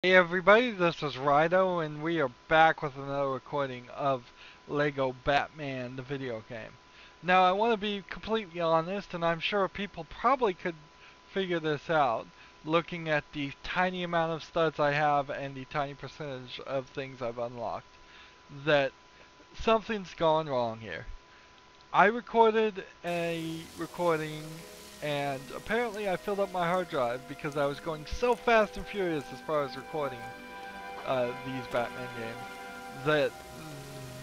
Hey everybody, this is Rydo, and we are back with another recording of Lego Batman, the video game. Now, I want to be completely honest, and I'm sure people probably could figure this out, looking at the tiny amount of studs I have and the tiny percentage of things I've unlocked, that something's gone wrong here. I recorded a recording, and apparently I filled up my hard drive because I was going so fast and furious as far as recording these Batman games that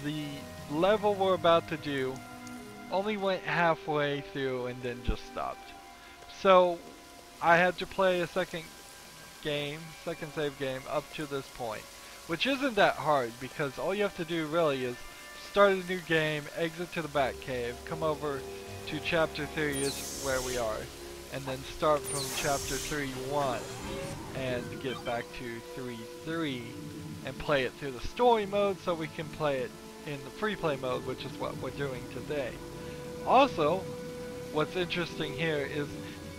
the level we're about to do only went halfway through and then just stopped. So I had to play a second save game up to this point, which isn't that hard because all you have to do really is start a new game, exit to the Batcave, come over to Chapter 3 is where we are, and then start from Chapter 3-1 and get back to 3-3 and play it through the story mode so we can play it in the free play mode, which is what we're doing today. Also, what's interesting here is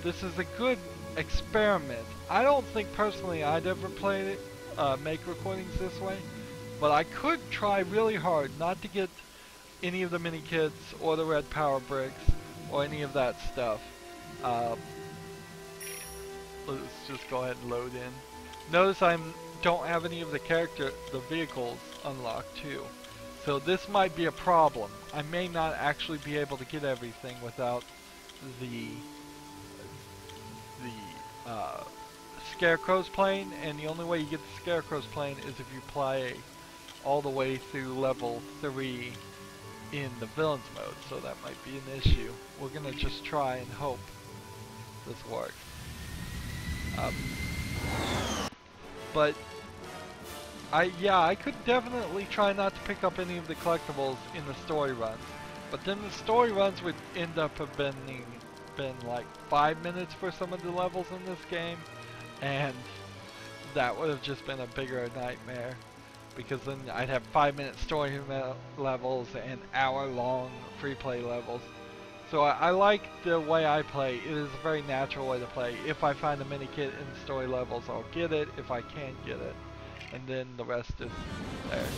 this is a good experiment. I don't think personally I'd ever play it, make recordings this way, but I could try really hard not to get any of the mini kits or the red power bricks or any of that stuff. Let's just go ahead and load in. Notice I don't have any of the vehicles unlocked too. So this might be a problem. I may not actually be able to get everything without the Scarecrow's plane, and the only way you get the Scarecrow's plane is if you play all the way through level 3 in the villains mode, so that might be an issue. We're gonna just try and hope this works. But I could definitely try not to pick up any of the collectibles in the story runs, but then the story runs would end up being like 5 minutes for some of the levels in this game, and that would have just been a bigger nightmare, because then I'd have 5-minute story levels and hour-long free play levels. So I like the way I play. It is a very natural way to play. If I find a mini kit in the story levels, I'll get it. If I can't get it, and then the rest is there.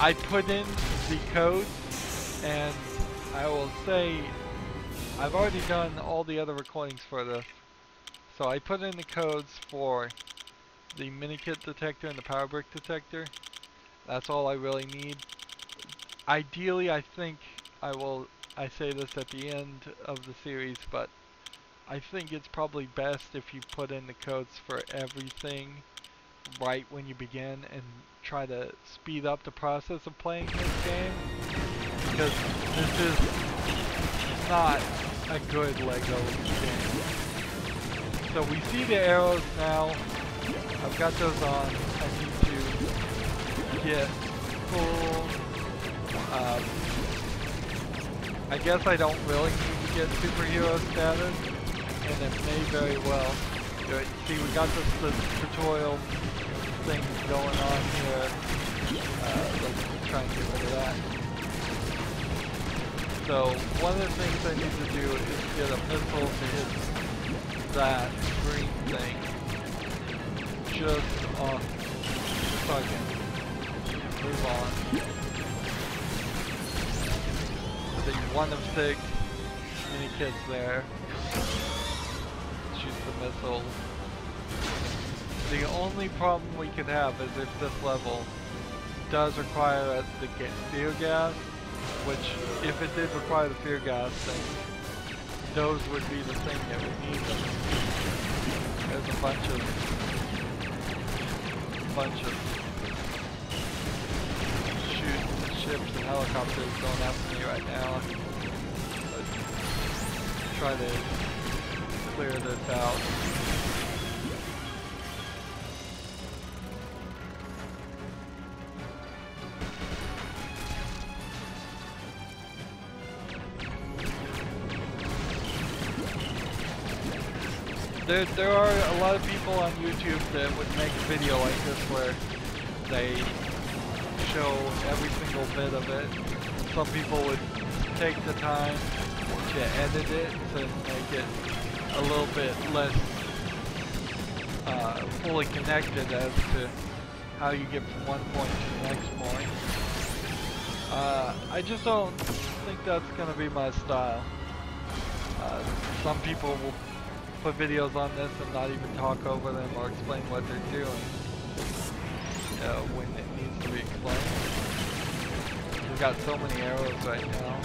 I put in the code, and I will say I've already done all the other recordings for this. So I put in the codes for the mini kit detector and the power brick detector. That's all I really need. Ideally, I think I say this at the end of the series, but I think it's probably best if you put in the codes for everything right when you begin and try to speed up the process of playing this game, because this is not a good Lego game. So we see the arrows now. I've got those on. I need to get full. I guess I don't really need to get superhero status, and it may very well do it. See, we got this tutorial thing going on here. Let's try and get rid of that. So one of the things I need to do is get a missile to hit that green thing just on so I can move on. The 1 of 6 mini kits there. Shoot the missile. The only problem we could have is if this level does require the fear gas, which if it did require the fear gas, then those would be the thing that we need them. There's a bunch of ships and helicopters going after me right now. Let's try to clear this out. There are a lot of people on YouTube that would make a video like this where they show every single bit of it. Some people would take the time to edit it to make it a little bit less fully connected as to how you get from one point to the next point. I just don't think that's going to be my style. Some people will put videos on this and not even talk over them or explain what they're doing when it needs to be explained. We've got so many arrows right now.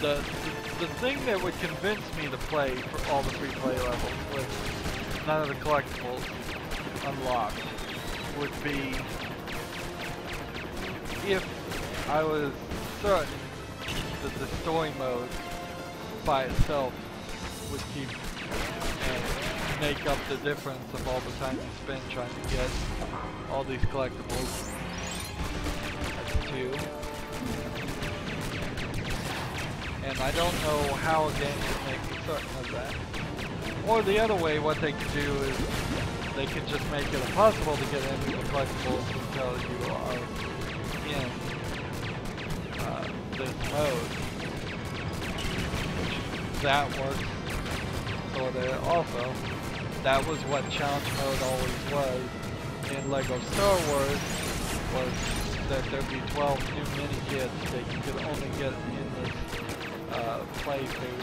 The thing that would convince me to play for all the free play levels with none of the collectibles unlocked would be if I was certain that the story mode by itself would keep and make up the difference of all the time you spend trying to get all these collectibles. That's 2. And I don't know how a game could make me certain of that. Or the other way, what they could do is they could just make it impossible to get any of the collectibles until you are in this mode. That works sorta also. That was what challenge mode always was in LEGO Star Wars, was that there'd be 12 new mini-kits that you could only get in this playthrough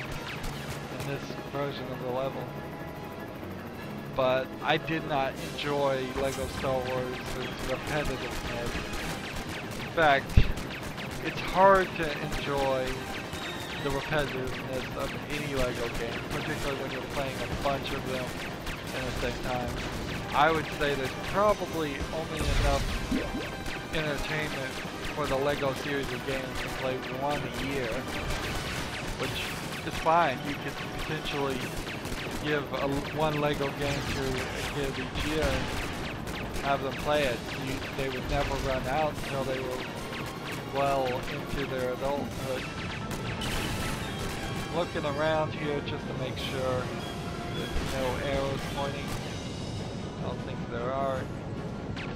in this version of the level. But I did not enjoy LEGO Star Wars' repetitiveness. In fact, it's hard to enjoy the repetitiveness of any LEGO game, particularly when you're playing a bunch of them at the same time. I would say there's probably only enough entertainment for the LEGO series of games to play one a year, which is fine. You could potentially give one LEGO game to a kid each year and have them play it. They would never run out until they were well into their adulthood. Looking around here just to make sure there's no arrows pointing. I don't think there are.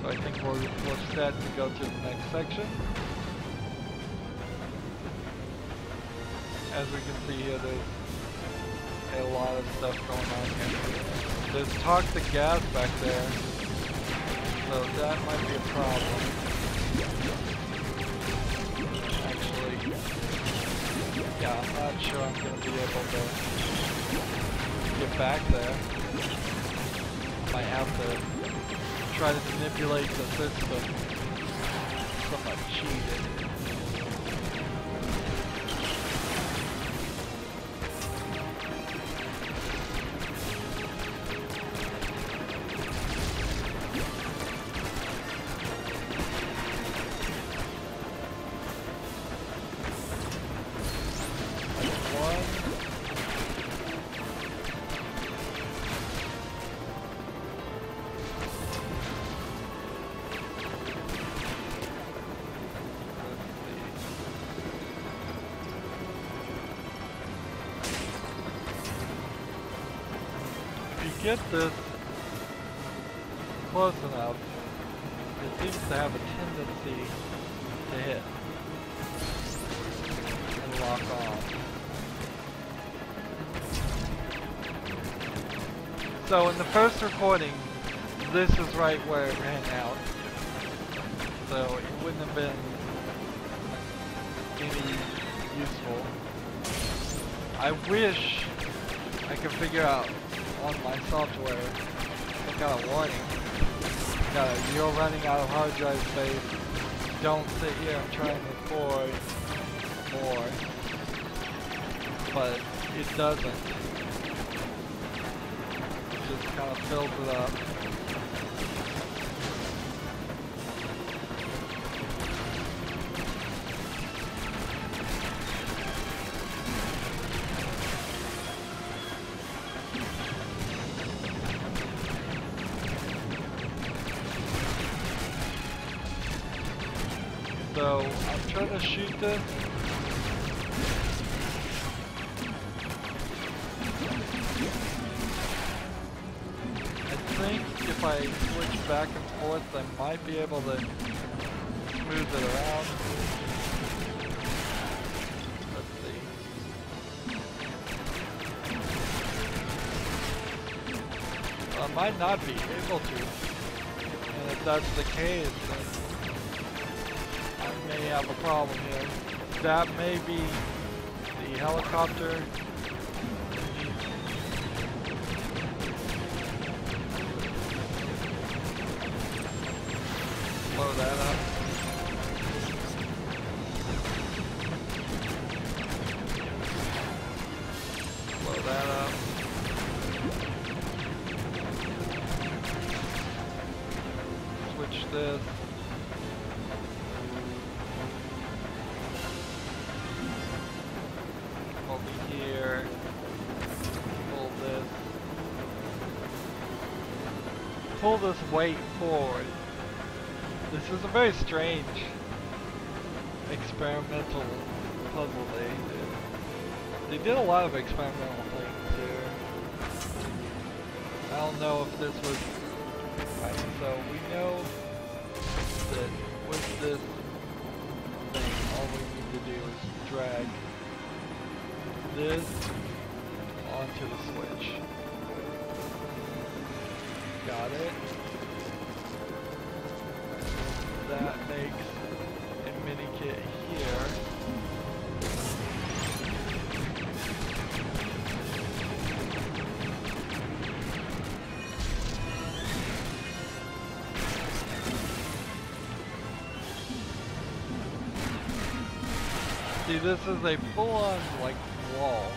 So I think we're set to go to the next section. As we can see here, there's a lot of stuff going on here. There's toxic gas back there, so that might be a problem. Actually, yeah, I'm not sure I'm going to be able to get back there. Might have to try to manipulate the system. Somewhat cheated. Get this close enough, it seems to have a tendency to hit and lock on. So in the first recording, this is right where it ran out. So it wouldn't have been any useful. I wish I could figure out on my software some kind of warning. You're running out of hard drive space. Don't sit here and try and record more. But it doesn't. It just kind of fills it up. So I'm trying to shoot this. I think if I switch back and forth, I might be able to smooth it around. Let's see. I might not be able to. And if that's the case, then I may have a problem here. That may be the helicopter. Blow that up. Blow that up. Switch this. Over here. Pull this. Pull this weight forward. This is a very strange experimental puzzle they did. They did a lot of experimental things here. I don't know if this was right. So we know that with this thing, all we need to do is drag this onto the switch. Got it? That makes a mini kit here. See, this is a full-on, like, wall.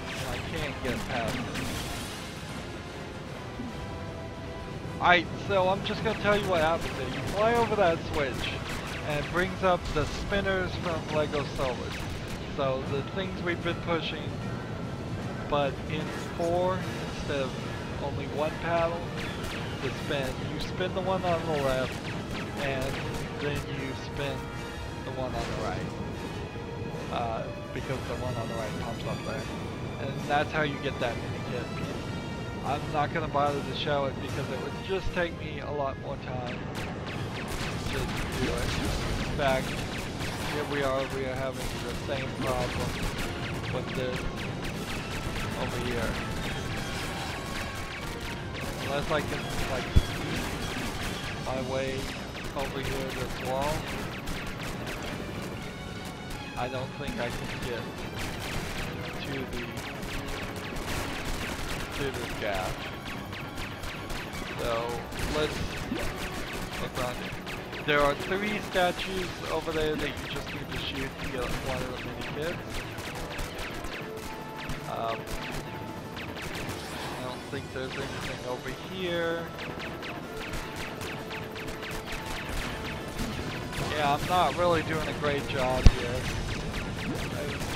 And I can't get past it. Alright, so I'm just gonna tell you what happens there. You fly over that switch, and it brings up the spinners from Lego Solid. So the things we've been pushing, but in 4 instead of only one paddle to spin. You spin the one on the left, and then you spin the one on the right. Because the one on the right pops up there. And that's how you get that mini kit piece. I'm not going to bother to show it because it would just take me a lot more time to do it. In fact, here we are having the same problem with this over here. Unless I can, like, sneak my way over here to this wall, I don't think I can get to this gap. So let's look on it. There are 3 statues over there that you just need to shoot to get one of the mini kits. I don't think there's anything over here. Yeah, I'm not really doing a great job here.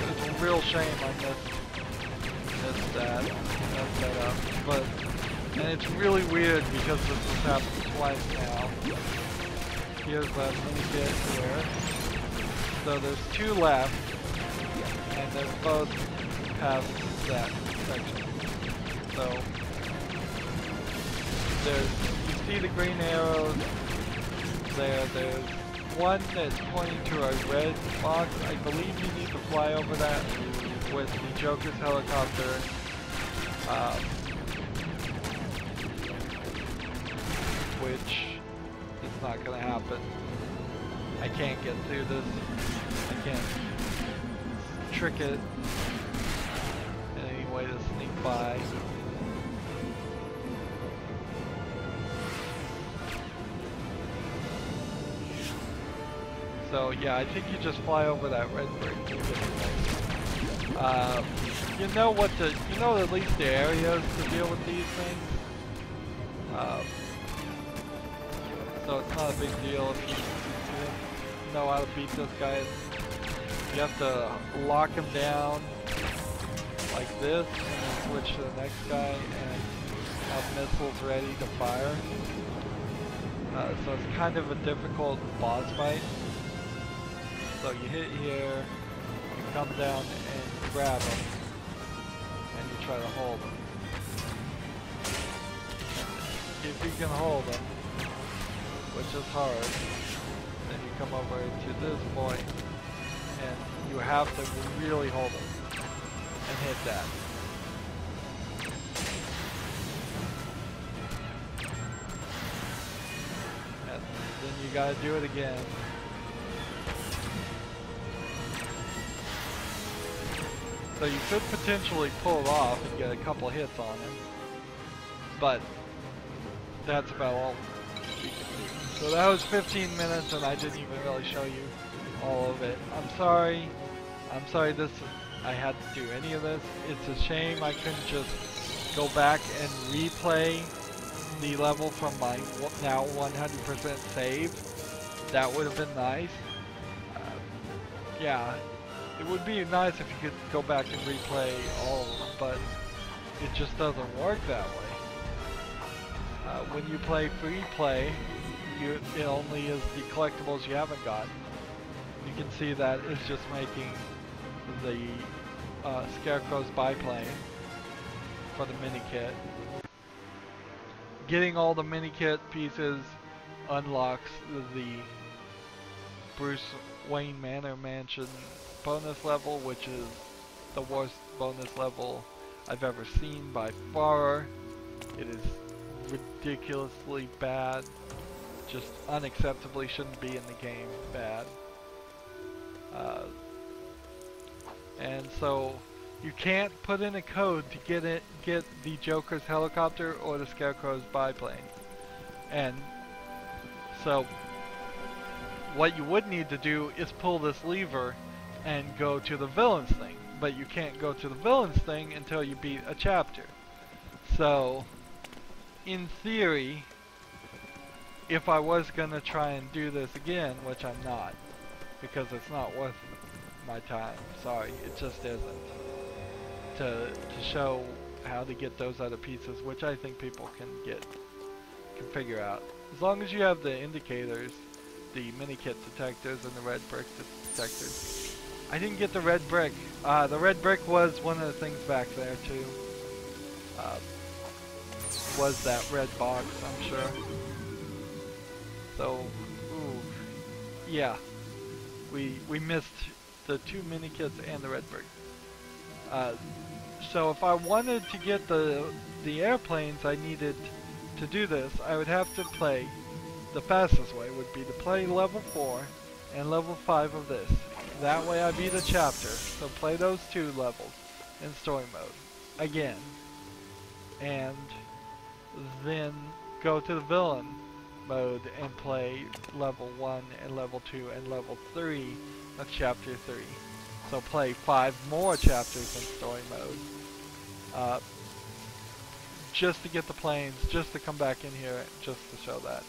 It's a real shame I missed that up. But, and it's really weird because this has happened twice now. Here's that mini kit here. So there's 2 left, and they're both past that section. So there's, you see the green arrows there. There's one that's pointing to a red box. I believe you need to fly over that with the Joker's helicopter. Which is not going to happen. I can't get through this. I can't trick it in any way to sneak by. So yeah, I think you just fly over that red brick. You know what to, you know at least the areas to deal with these things. So it's not a big deal if you know how to beat this guy. You have to lock him down like this, and then switch to the next guy and have missiles ready to fire. So it's kind of a difficult boss fight. So you hit here, you come down and grab him, and you try to hold him. If you can hold him, which is hard. come over to this point, and you have to really hold it and hit that. And then you gotta do it again. So you could potentially pull it off and get a couple hits on him, but that's about all you can do. So that was 15 minutes and I didn't even really show you all of it. I'm sorry I had to do any of this. It's a shame I couldn't just go back and replay the level from my now 100% save. That would have been nice. Yeah, it would be nice if you could go back and replay all of them, but it just doesn't work that way. When you play free play, it only is the collectibles you haven't gotten. You can see that it's just making the Scarecrow's biplane for the mini kit. Getting all the mini kit pieces unlocks the Bruce Wayne Manor Mansion bonus level, which is the worst bonus level I've ever seen by far. It is ridiculously bad, just unacceptably shouldn't be in the game bad. And so you can't put in a code to get the Joker's helicopter or the Scarecrow's biplane. And so what you would need to do is pull this lever and go to the villain's thing, but you can't go to the villain's thing until you beat a chapter. So in theory, if I was gonna try and do this again, which I'm not, because it's not worth my time, sorry, it just isn't, to show how to get those other pieces, which I think people can figure out. As long as you have the indicators, the mini kit detectors, and the red brick detectors. I didn't get the red brick. The red brick was one of the things back there too. Was that red box, I'm sure. So, ooh, yeah, we missed the 2 mini kits and the red brick. So if I wanted to get the airplanes I needed to do this, I would have to play, the fastest way would be to play level 4 and level 5 of this. That way I beat a chapter, so play those 2 levels in story mode again, and then go to the villain mode and play level 1 and level 2 and level 3 of chapter 3. So play 5 more chapters in story mode, just to get the planes, just to come back in here, just to show that.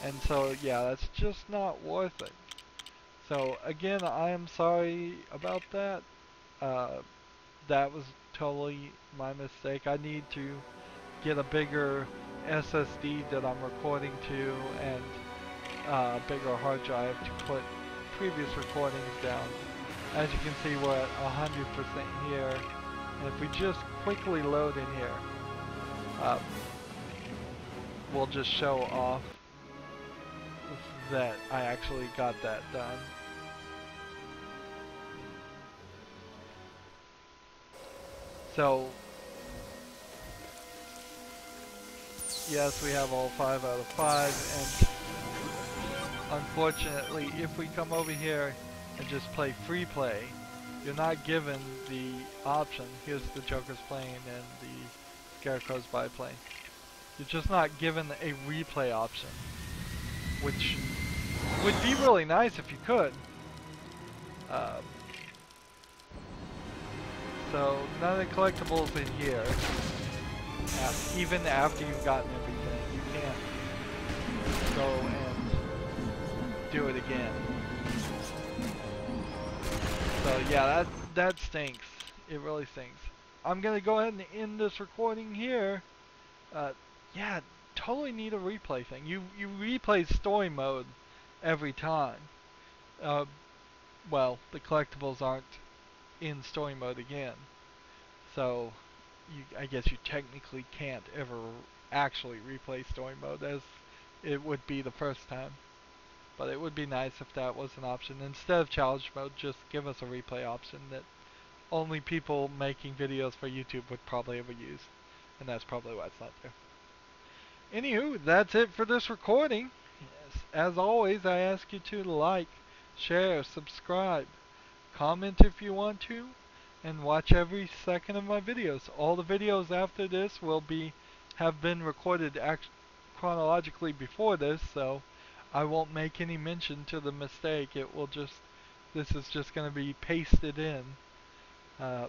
And so yeah, that's just not worth it. So again, I am sorry about that. That was totally my mistake. I need to get a bigger SSD that I'm recording to, and a bigger hard drive to put previous recordings down. As you can see, we're at 100% here, and if we just quickly load in here, we'll just show off that I actually got that done. So yes, we have all 5 out of 5, and unfortunately, if we come over here and just play free play, you're not given the option. Here's the Joker's plane and the Scarecrow's biplane. You're just not given a replay option, which would be really nice if you could. So none of the collectibles in here. Even after you've gotten everything, you can't go and do it again. So yeah, that stinks. It really stinks. I'm gonna go ahead and end this recording here. Yeah, totally need a replay thing. You replay story mode every time. Well, the collectibles aren't in story mode again, so I guess you technically can't ever actually replay story mode as it would be the first time. But it would be nice if that was an option. Instead of challenge mode, just give us a replay option that only people making videos for YouTube would probably ever use. And that's probably why it's not there. Anywho, that's it for this recording. Yes, as always, I ask you to like, share, subscribe, comment if you want to, and watch every second of my videos. All the videos after this have been recorded chronologically before this, so I won't make any mention to the mistake. This is just going to be pasted in. Uh,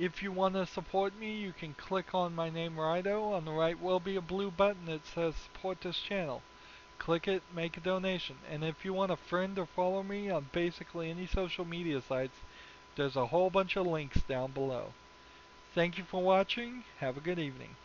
if you want to support me, you can click on my name, Rydo. On the right will be a blue button that says support this channel. Click it, make a donation. And if you want to friend or follow me on basically any social media sites, there's a whole bunch of links down below. Thank you for watching. Have a good evening.